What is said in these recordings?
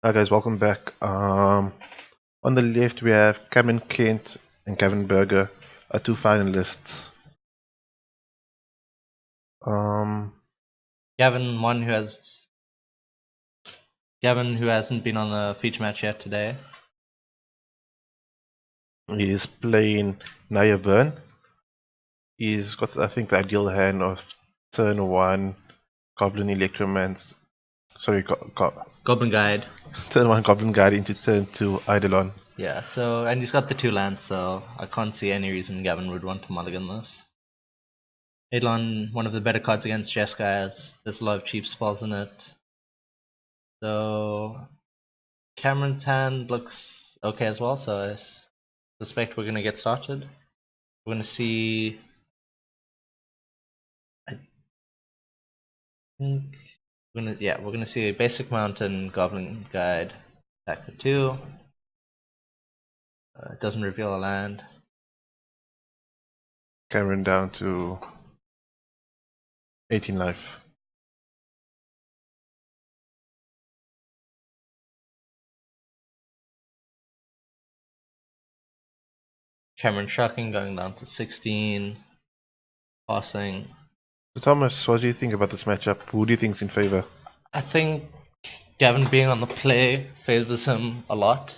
Hi guys, welcome back. On the left we have Cameron Kent and Gavin Berger, are two finalists. Um, Gavin, Gavin, who hasn't been on the feature match yet today. he's playing Naya Byrne. He's got, I think, the ideal hand of turn 1 Goblin Electromance. Sorry, Goblin Guide. turn 1 Goblin Guide into turn 2 Eidolon. Yeah, and he's got the 2 lands, so I can't see any reason Gavin would want to mulligan this. Eidolon, one of the better cards against Jeskai, as there's a lot of cheap spells in it. So Cameron's hand looks okay as well, so I suspect we're going to get started. We're going to see... I think... we're going to see a basic mountain Goblin Guide attack for 2. It doesn't reveal a land. Cameron down to 18 life. Cameron shocking, going down to 16. Passing. So Thomas, what do you think about this matchup? Who do you think's in favor? I think Gavin being on the play favors him a lot,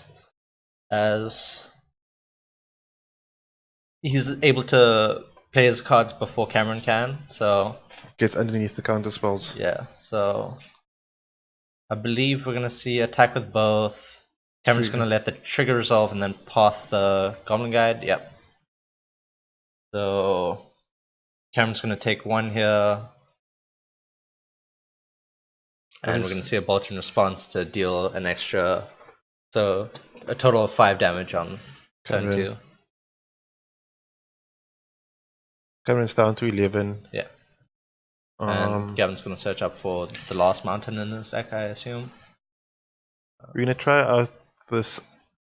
as he's able to play his cards before Cameron can, so... Gets underneath the counter spells. Yeah, so... I believe we're going to see attack with both. Cameron's going to let the trigger resolve and then path the Goblin Guide, yep. So... Cameron's going to take 1 here. And we're going to see a bolt in response to deal an extra, so a total of 5 damage on turn 2. Cameron's down to 11. Yeah. And Gavin's going to search up for the last mountain in this deck, I assume. We're going to try out this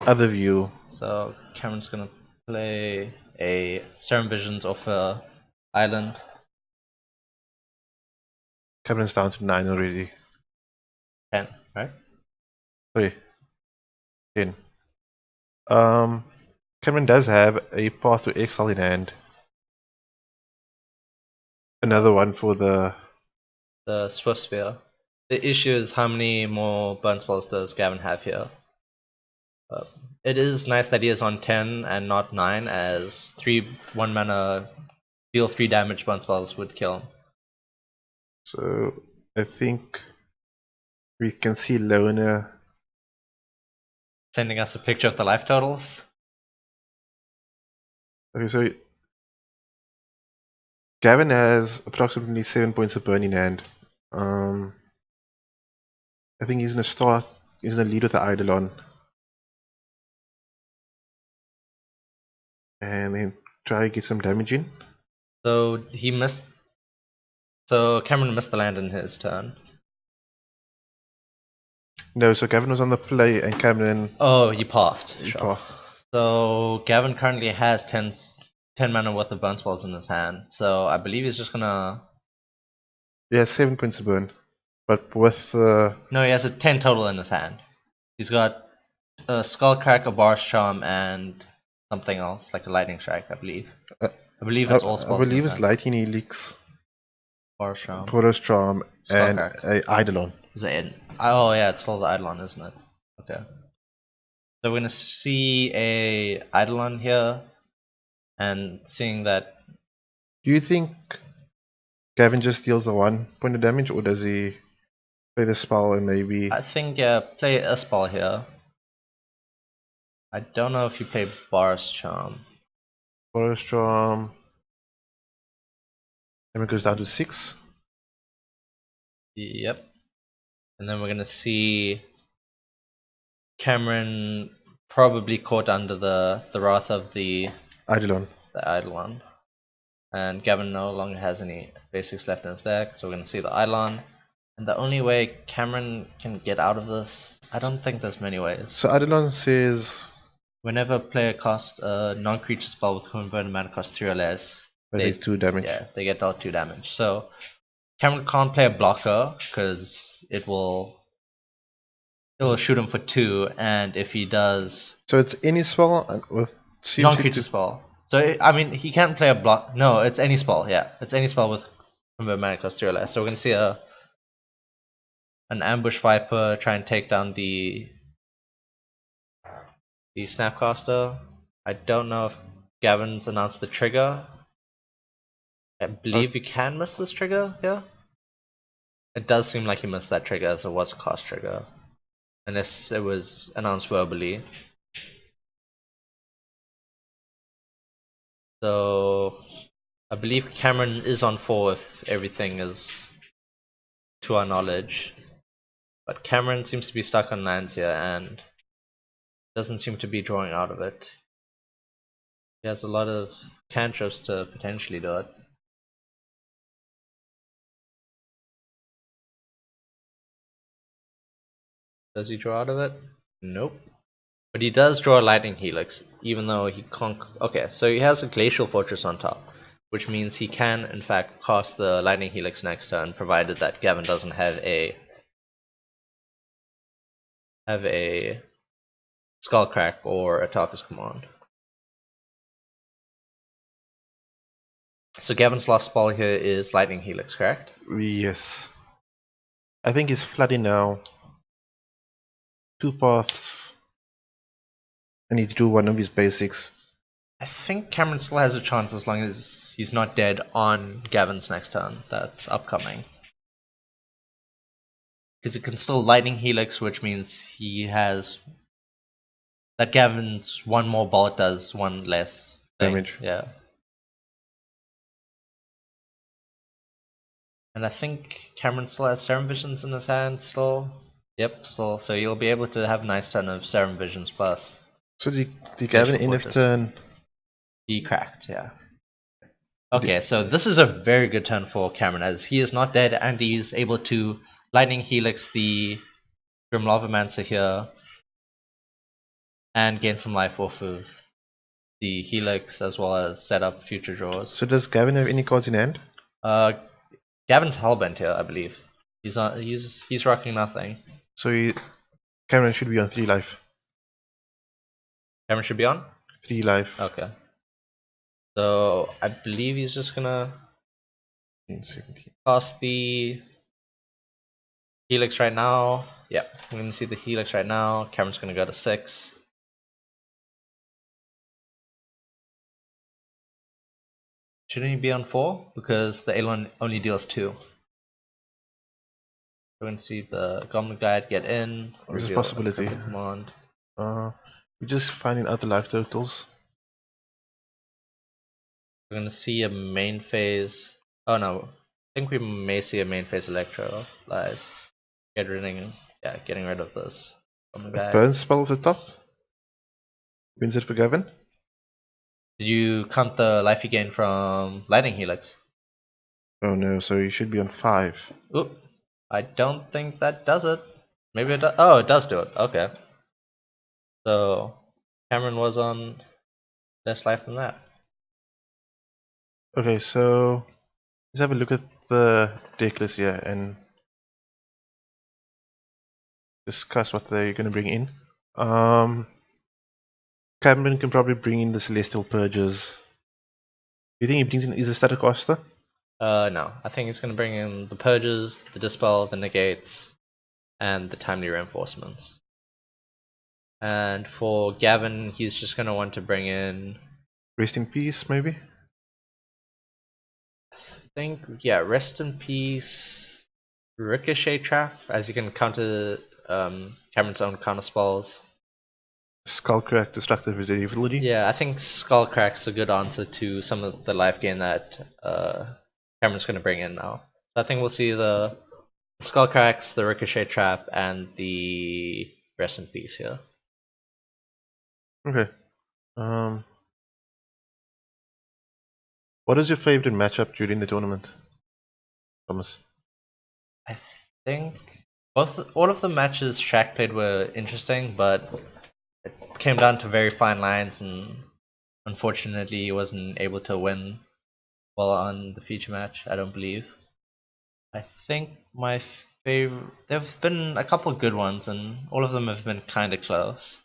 other view. So Cameron's going to play a Serum Visions off a island. Cameron's down to 9 already. 10, right? Sorry, 10. Cameron does have a Path to Exile in hand. Another one for the Swift Sphere. The issue is how many more burn spells does Gavin have here? It is nice that he is on 10 and not 9, as 3 1 mana deal 3 damage burn spells would kill him. So I think we can see Lona sending us a picture of the life totals. Okay, so Gavin has approximately 7 points of burn in hand. I think he's gonna lead with the Eidolon. And then try to get some damage in. So he missed. So Cameron missed the land in his turn. No, so Gavin was on the play and Cameron. Oh, he passed. Sure. So Gavin currently has 10 mana worth of burn spells in his hand. So I believe he's just gonna. Yeah, 7 points of burn. But with No, he has a 10 total in his hand. He's got a Skullcrack, a Bar's Charm, and something else, like a Lightning Strike, I believe. I believe it's all spells. I believe it's Lightning Helix, Bar's Charm, and a Eidolon. Is it? Oh yeah, it's still the Eidolon, isn't it? Okay. So we're gonna see a Eidolon here, and seeing that. Do you think Gavin just deals the 1 point of damage, or does he play the spell and maybe? I think play a spell here. I don't know if you play Bar's Charm. Bar's Charm. And it goes down to 6. Yep. And then we're gonna see Cameron probably caught under the wrath of the Eidolon. And Gavin no longer has any basics left in his deck, so we're gonna see the Eidolon. And the only way Cameron can get out of this, I don't think there's many ways. So Eidolon says whenever a player casts a non-creature spell with converted mana cost 3 or less, they take 2 damage. Yeah, they get dealt 2 damage. So Cameron can't play a blocker because it will It'll shoot him for 2, and if he does... So it's any spell with... Non-creature spell. So, I mean, he can't play a block... No, it's any spell, yeah. It's any spell with convert mana cost 3 or less. So we're going to see an Ambush Viper try and take down the Snapcaster. I don't know if Gavin's announced the trigger. I believe you can miss this trigger, yeah? It does seem like he missed that trigger as it was a cost trigger. Unless it was announced verbally. So I believe Cameron is on 4 if everything is to our knowledge. But Cameron seems to be stuck on lands here and doesn't seem to be drawing out of it. He has a lot of cantrips to potentially do it. Does he draw out of it? Nope. But he does draw a Lightning Helix, even though he can't... Okay, so he has a Glacial Fortress on top, which means he can, in fact, cast the Lightning Helix next turn, provided that Gavin doesn't have a Skullcrack or a Tarkus Command. So Gavin's last spell here is Lightning Helix, correct? Yes. I think he's flooding now. 2 paths. I need to do one of his basics. I think Cameron still has a chance as long as he's not dead on Gavin's next turn. That's upcoming. Because he can still Lightning Helix, which means he has... That Gavin's one more bolt does one less damage. Yeah. And I think Cameron still has Serum Visions in his hand still. Yep, still. So you'll be able to have a nice turn of Serum Visions plus. So the Gavin end of turn... He cracked, yeah. Okay, so this is a very good turn for Cameron as he is not dead and he's able to Lightning Helix the Grim Lavamancer here and gain some life off of the Helix as well as set up future draws. So does Gavin have any cards in hand? Gavin's Hellbent here, I believe. He's rocking nothing. So Cameron should be on 3 life. Cameron should be on? 3 life. Okay. So I believe he's just gonna cast the Helix right now. Yep, I'm gonna see the Helix right now. Cameron's gonna go to 6. Shouldn't he be on 4? Because the Alon only deals 2. We're going to see the Goblin Guide get in. There's a possibility. Command. We're just finding other life totals. We're going to see a main phase. Oh no, I think we may see a main phase Electro Lies. Getting rid of this Goblin Guide. Burn spell at the top. Wins it for Gavin. Did you count the life you gain from Lightning Helix? Oh no, so you should be on 5. Oop. I don't think that does it. Maybe it does. Oh, it does do it. Okay. So Cameron was on less life than that. Okay, so let's have a look at the deck list here and discuss what they're going to bring in. Cameron can probably bring in the Celestial Purges. Do you think he brings in is a Staticaster? No. I think he's going to bring in the Purges, the Dispel, the Negates, and the Timely Reinforcements. And for Gavin, he's just going to want to bring in... Rest in Peace, maybe? I think, yeah, Rest in Peace, Ricochet Trap, as you can counter Cameron's own counter spells. Skullcrack, Destructive Ability? Yeah, I think Skullcrack's a good answer to some of the life gain that Cameron's going to bring in now. So I think we'll see the Skullcracks, the Ricochet Trap, and the Rest in Peace here. Okay. What is your favorite matchup during the tournament, Thomas? I think all of the matches Shaq played were interesting, but it came down to very fine lines, and unfortunately he wasn't able to win well on the feature match, I don't believe. I think my There've been a couple of good ones, and all of them have been kind of close.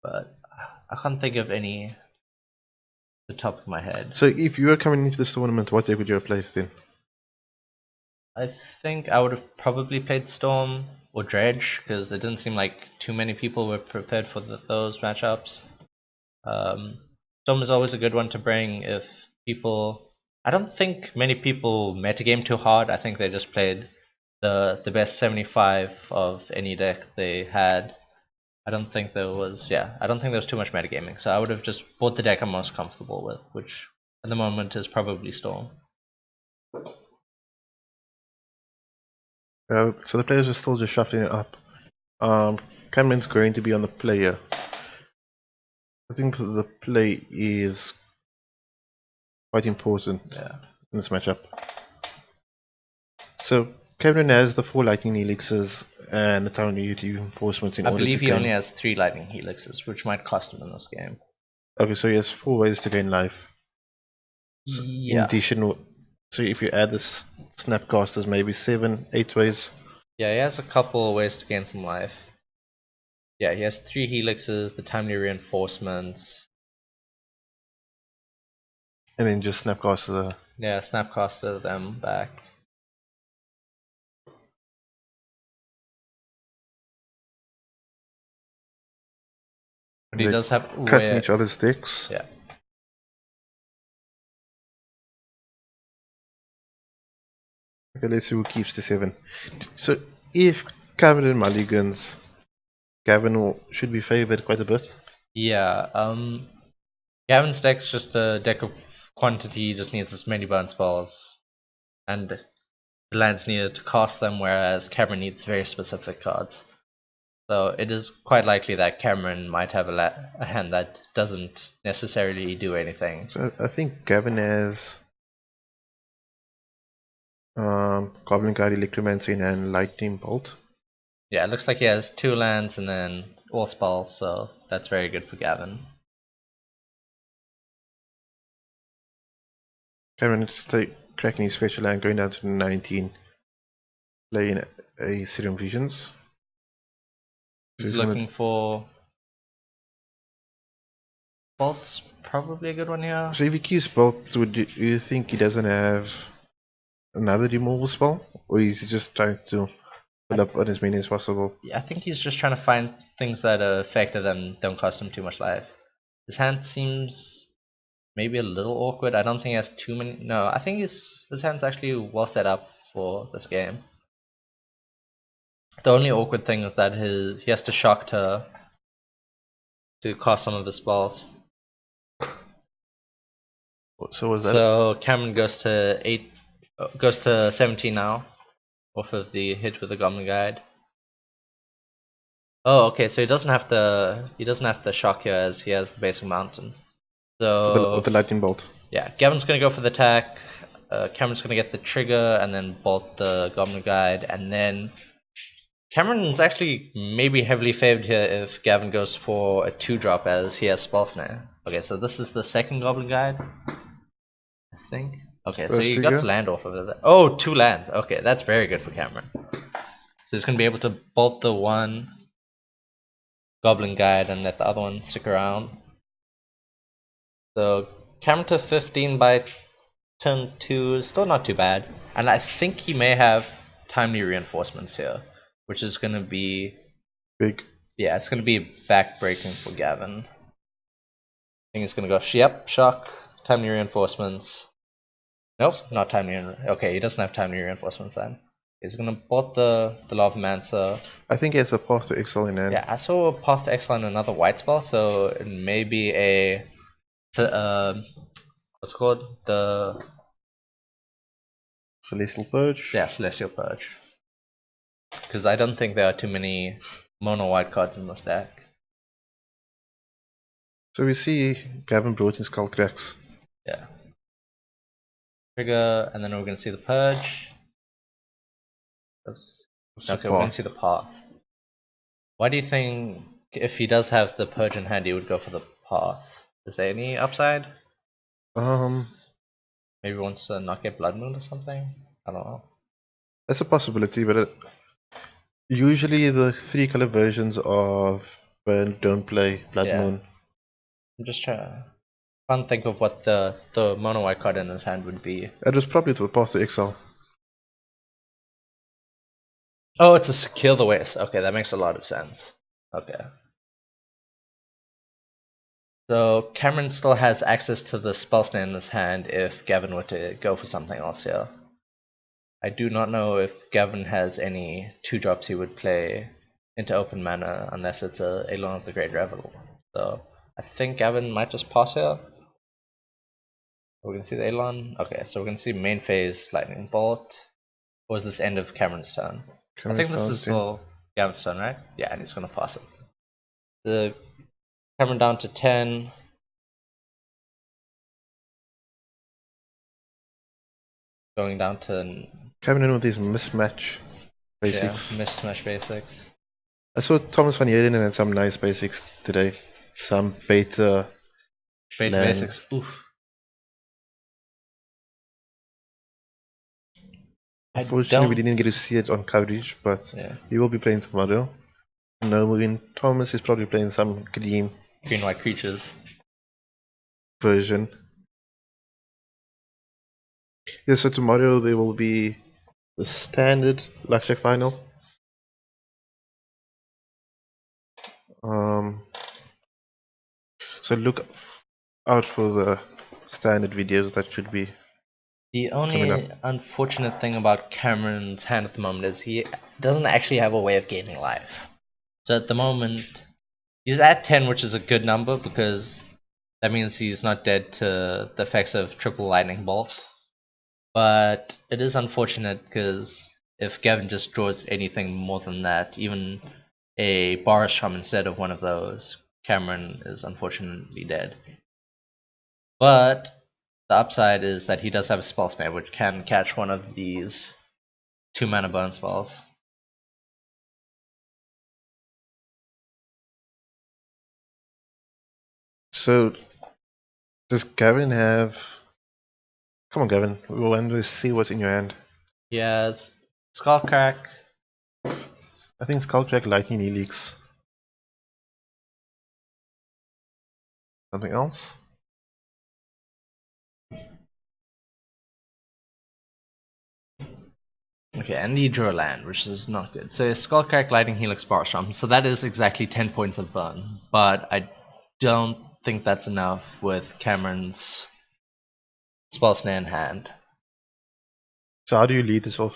But I can't think of any at the top of my head. So if you were coming into this tournament, what deck would you have played then? I think I would have probably played Storm or Dredge, because it didn't seem like too many people were prepared for those matchups. Storm is always a good one to bring if people... I don't think many people metagame too hard. I think they just played the best 75 of any deck they had. I don't think there was too much metagaming, so I would have just bought the deck I'm most comfortable with, which at the moment is probably Storm. So the players are still just shuffling it up. Cameron's going to be on the player. I think the play is quite important in this matchup. So Cameron has the 4 lightning elixirs and the tiny reinforcements in order to gain. I believe he only has 3 lightning elixirs, which might cost him in this game. Okay, so he has 4 ways to gain life. So in addition, so if you add the snapcasters, maybe 7, 8 ways. Yeah, he has a couple of ways to gain some life. Yeah, he has 3 helixes, the timely reinforcements. And then just snapcaster. Yeah, snapcaster them back. But he does have cuts in each other's decks. Yeah. Okay, let's see who keeps the 7. So if Gavin mulligans, Gavin should be favored quite a bit. Yeah, Gavin's deck's just a deck of quantity, just needs as many burn spells, and the lands needed to cast them, whereas Cameron needs very specific cards. So it is quite likely that Cameron might have a hand that doesn't necessarily do anything. So I think Gavin has Goblin Guide, Electromancy, and Lightning Bolt. Yeah, it looks like he has 2 lands and then all spells, so that's very good for Gavin. Cameron is cracking his special land, going down to 19, playing a Serum Visions. He's looking for Bolt's probably a good one here. So if he keeps Bolt, do you think he doesn't have another removal spell? Or is he just trying to fill up on as many as possible? Yeah, I think he's just trying to find things that are effective and don't cost him too much life. His hand seems maybe a little awkward. I don't think he has too many... No, I think his hand's actually well set up for this game. The only awkward thing is that he has to shock to cast some of his spells. So was that? So Cameron goes to 17 now, off of the hit with the Goblin Guide. Oh, okay. So he doesn't have the shock here, as he has the basic mountain. So with the lightning bolt. Yeah, Gavin's gonna go for the attack. Cameron's gonna get the trigger and then bolt the Goblin Guide, and then Cameron's actually maybe heavily favored here if Gavin goes for a 2-drop, as he has Spell Snare. Okay, so this is the second Goblin Guide, I think. Okay, so he got land off of it. Oh, 2 lands. Okay, that's very good for Cameron. So he's gonna be able to bolt the 1 Goblin Guide and let the other one stick around. So Cameron to 15 by turn 2 is still not too bad, and I think he may have timely reinforcements here, which is going to be big. Yeah, it's going to be back-breaking for Gavin. I think it's going to go, yep, shock, timely reinforcements. Nope, not timely. Okay, he doesn't have timely reinforcements then. He's going to bolt the Lava Mancer. I think he has a Path to Exile in hand. Yeah, I saw a Path to Exile in another white spell, so it may be a... what's it called? The... Celestial Purge? Yeah, Celestial Purge. Because I don't think there are too many mono white cards in this deck. So we see Gavin brought in Skull Cracks. Yeah. Trigger, and then we're going to see the Purge. Okay, we're going to see the Path. Why do you think, if he does have the Purge in hand, he would go for the Path? Is there any upside? Maybe he wants to not get Blood Moon or something? I don't know. That's a possibility, but usually the 3-color versions of Burn don't play Blood Moon. I'm just can't think of what the mono white card in his hand would be. It was probably the Path to Exile. Oh, it's a Secure the Waste. Okay, that makes a lot of sense. Okay. So Cameron still has access to the spell snare in his hand if Gavin were to go for something else here. I do not know if Gavin has any 2-drops he would play into open mana unless it's a Eidolon of the Great Revel. So I think Gavin might just pass here. We're going to see the Eidolon. Okay, so we're going to see main phase Lightning Bolt. Or is this end of Cameron's turn? I think this is still Gavin's turn, right? Yeah, and he's going to pass it. The Cameron down to 10. Going down to... Coming in with these mismatch basics. Yeah, mismatch basics. I saw Thomas van Heerden and some nice basics today. Some beta basics. Oof. Unfortunately, we didn't get to see it on coverage, but he will be playing tomorrow. No, Thomas is probably playing some green-white creatures version. Yeah, so tomorrow there will be the standard Blackjack final. So look out for the standard videos that should be. The only unfortunate thing about Cameron's hand at the moment is he doesn't actually have a way of gaining life. So at the moment, he's at 10, which is a good number because that means he's not dead to the effects of triple lightning bolts. But it is unfortunate because if Gavin just draws anything more than that, even a Barisham instead of one of those, Cameron is unfortunately dead. But the upside is that he does have a spell snare, which can catch one of these 2-mana burn spells. So, does Gavin have... Come on, Gavin, we want to see what's in your hand. He has Skullcrack. I think Skullcrack, Lightning Helix. Something else? Okay, and he drew a land, which is not good. So Skullcrack, Lightning Helix, Barstrom. So that is exactly 10 points of burn. But I don't think that's enough with Cameron's spell snare in hand. So how do you lead this off?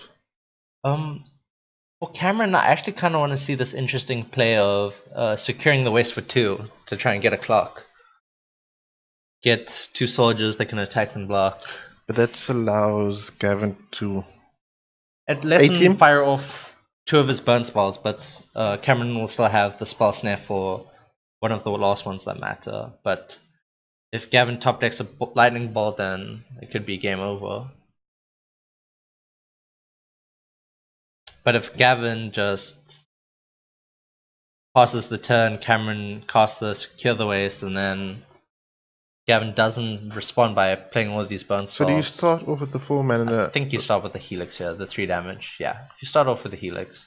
For Cameron, I actually kind of want to see this interesting play of securing the waste for 2 to try and get a clock. Get 2 soldiers that can attack and block. But that allows Gavin to... It lets him fire off 2 of his burn spells, but Cameron will still have the spell snare for one of the last ones that matter. But if Gavin top decks a lightning bolt, then it could be game over. But if Gavin just passes the turn, Cameron casts the Secure the Waste, and then Gavin doesn't respond by playing all of these burn spells. So do you start off with the 4 mana? I think you start with the Helix here, the 3 damage. Yeah, you start off with the Helix.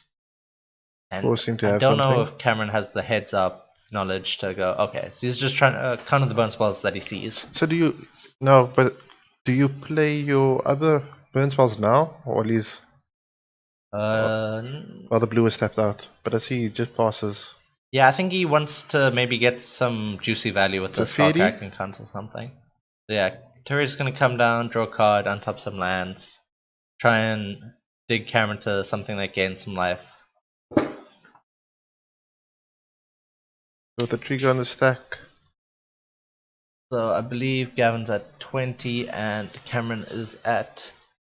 And I don't know if Cameron has the heads up knowledge to go, okay, so he's just trying to counter the burn spells that he sees. So do you... No, but do you play your other burn spells now, or at least... Well, the blue is stepped out, but I see he just passes. Yeah, I think he wants to maybe get some juicy value with the Skullcrack and counter or something. So yeah, Turi's gonna come down, draw a card, untap some lands, try and dig Cameron to something that gains some life. With the trigger on the stack. So I believe Gavin's at 20 and Cameron is at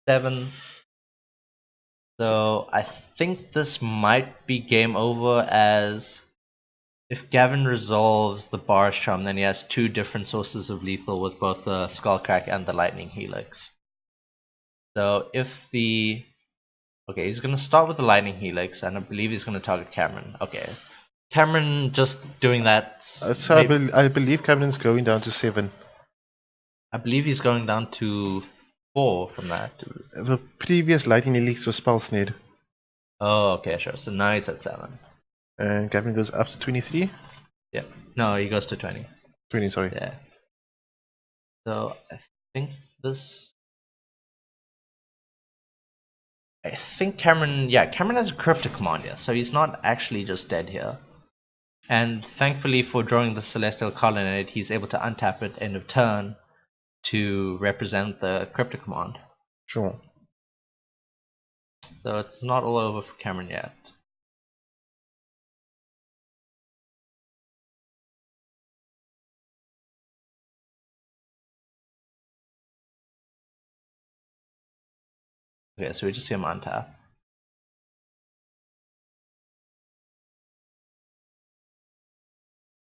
7. So I think this might be game over, as if Gavin resolves the Barish Charm, then he has 2 different sources of lethal with both the Skullcrack and the Lightning Helix. So if the... Okay, he's going to start with the Lightning Helix, and I believe he's going to target Cameron. Okay, Cameron just doing that... So I believe Cameron's going down to 7. I believe he's going down to 4 from that. The previous Lightning Elixir spell snade. Oh, okay, sure. So now he's at 7. And Gavin goes up to 23? Yeah. No, he goes to 20. 20, sorry. Yeah. So I think this. I think Cameron. Yeah, Cameron has a cryptic command here, so he's not actually just dead here. And thankfully for drawing the Celestial Colonnade, he's able to untap it end of turn to represent the cryptic command. Sure. So it's not all over for Cameron yet. Okay, so we just see him untap.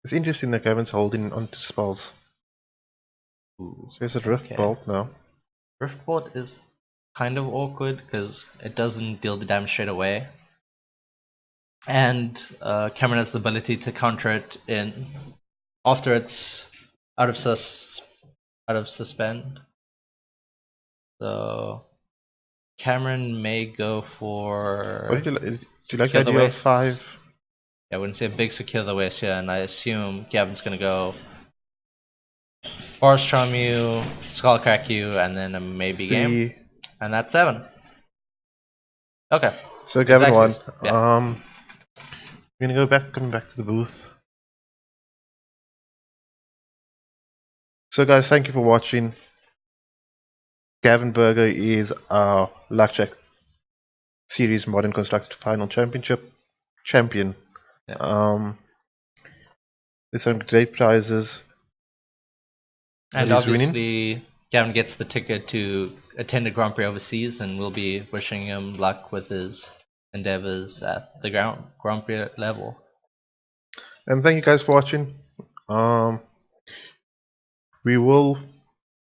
It's interesting that Gavin's holding onto spells. Ooh, so it's a Drift Bolt now. Drift Bolt is kind of awkward because it doesn't deal the damage straight away. And Cameron has the ability to counter it in after it's out of suspend. So Cameron may go for. What do you like the idea of 5? Yeah, I wouldn't say a big Secure the Waste here, and I assume Gavin's gonna go Forest Charm you, Skullcrack you, and then a maybe game. And that's 7. Okay. So Gavin won. Yeah. We're gonna coming back to the booth. So guys, thank you for watching. Gavin Berger is our Luckjack Series Modern Constructed Final Championship champion. Yeah. There's some great prizes. And obviously, Gavin gets the ticket to attend a Grand Prix overseas, and we'll be wishing him luck with his endeavors at the Grand Prix level. And thank you guys for watching. We will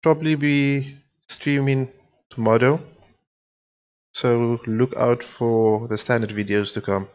probably be streaming tomorrow, so look out for the standard videos to come.